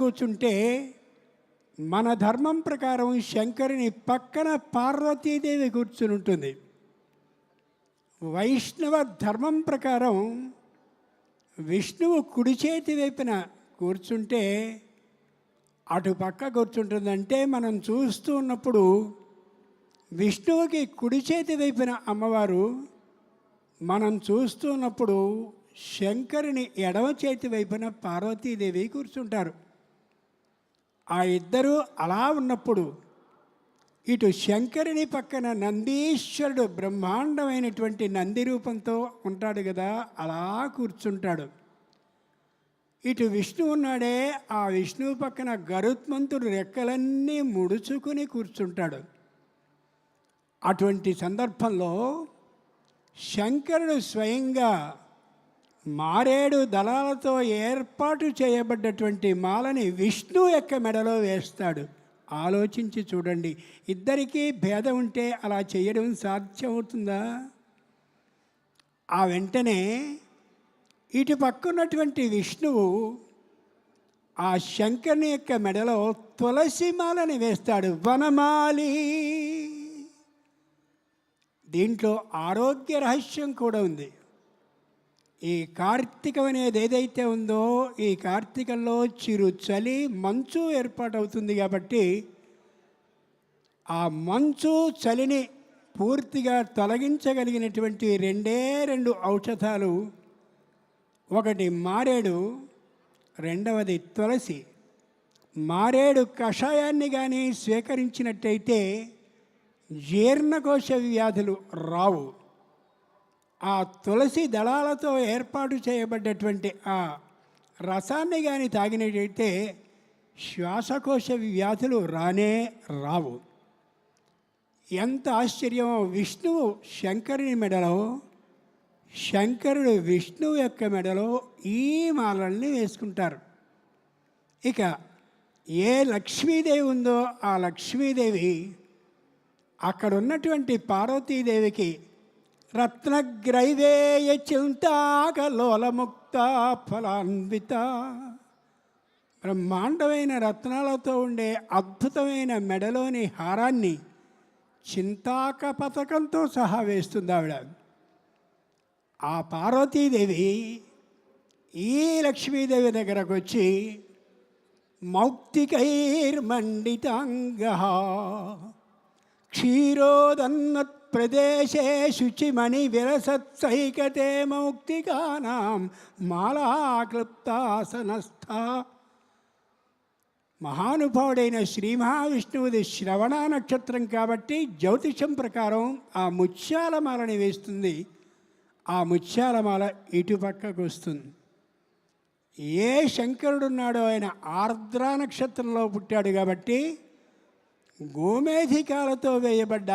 కూర్చుంటే మన ధర్మం ప్రకారం శంకరుని పక్కన పార్వతీదేవి కూర్చుని ఉంటుంది. వైష్ణవ ధర్మం ప్రకారం విష్ణువు కుడి చేతి వైపున కూర్చుంటే అటు పక్క కూర్చుంటుందంటే మనం చూస్తూ ఉన్నప్పుడు విష్ణువుకి కుడి చేతి వైపున అమ్మవారు, మనం చూస్తూ ఉన్నప్పుడు శంకరుని ఎడమ చేతి వైపున పార్వతీదేవి కూర్చుంటారు. ఆ ఇద్దరు అలా ఉన్నప్పుడు ఇటు శంకరుని పక్కన నందీశ్వరుడు బ్రహ్మాండమైనటువంటి నంది రూపంతో ఉంటాడు కదా, అలా కూర్చుంటాడు. ఇటు విష్ణువు ఉన్నాడే, ఆ విష్ణువు పక్కన గరుత్మంతుడు రెక్కలన్నీ ముడుచుకుని కూర్చుంటాడు. అటువంటి సందర్భంలో శంకరుడు స్వయంగా మారేడు దళాలతో ఏర్పాటు చేయబడ్డటువంటి మాలని విష్ణువు యొక్క మెడలో వేస్తాడు. ఆలోచించి చూడండి, ఇద్దరికీ భేదం ఉంటే అలా చేయడం సాధ్యమవుతుందా? ఆ వెంటనే ఇటు పక్కన్నటువంటి విష్ణువు ఆ శంకరుని యొక్క మెడలో తులసి మాలని వేస్తాడు. వనమాలి. దీంట్లో ఆరోగ్య రహస్యం కూడా ఉంది. ఈ కార్తీకం అనేది ఏదైతే ఉందో, ఈ కార్తీకంలో చిరు చలి మంచు ఏర్పాటవుతుంది కాబట్టి ఆ మంచు చలిని పూర్తిగా తొలగించగలిగినటువంటి రెండు ఔషధాలు, ఒకటి మారేడు, రెండవది తులసి. మారేడు కషాయాన్ని కానీ స్వీకరించినట్టయితే జీర్ణకోశ వ్యాధులు రావు. ఆ తులసి దళాలతో ఏర్పాటు చేయబడ్డటువంటి ఆ రసాన్ని కానీ తాగినట్టయితే శ్వాసకోశ వ్యాధులు రానే రావు. ఎంత ఆశ్చర్యమో! విష్ణువు శంకరుని మెడలో, శంకరుడు విష్ణువు యొక్క మెడలో ఈ మాలల్ని వేసుకుంటారు. ఇక ఏ లక్ష్మీదేవి ఉందో ఆ లక్ష్మీదేవి అక్కడ ఉన్నటువంటి పార్వతీదేవికి రత్నగ్రైవేయ చింతాకలోలముక్త ఫలాన్విత, బ్రహ్మాండమైన రత్నాలతో ఉండే అద్భుతమైన మెడలోని హారాన్ని చింతాక పథకంతో సహా వేస్తుంది ఆవిడ. ఆ పార్వతీదేవి ఈ లక్ష్మీదేవి దగ్గరకు వచ్చి మౌక్తికైర్మండితాంగః క్షీరోదన్నత్ ప్రదేశే శుచిమణి విరసత్సైకతే మౌక్తికానాం మాలాక్లుప్తాసనస్థ. మహానుభావుడైన శ్రీ మహావిష్ణువుది శ్రవణ నక్షత్రం కాబట్టి జ్యోతిషం ప్రకారం ఆ ముత్యాలమాలని వేస్తుంది. ఆ ముత్యాలమాల ఇటుపక్కకు వస్తుంది. ఏ శంకరుడున్నాడో ఆయన ఆర్ద్ర నక్షత్రంలో పుట్టాడు కాబట్టి గోమేధికాలతో వేయబడ్డ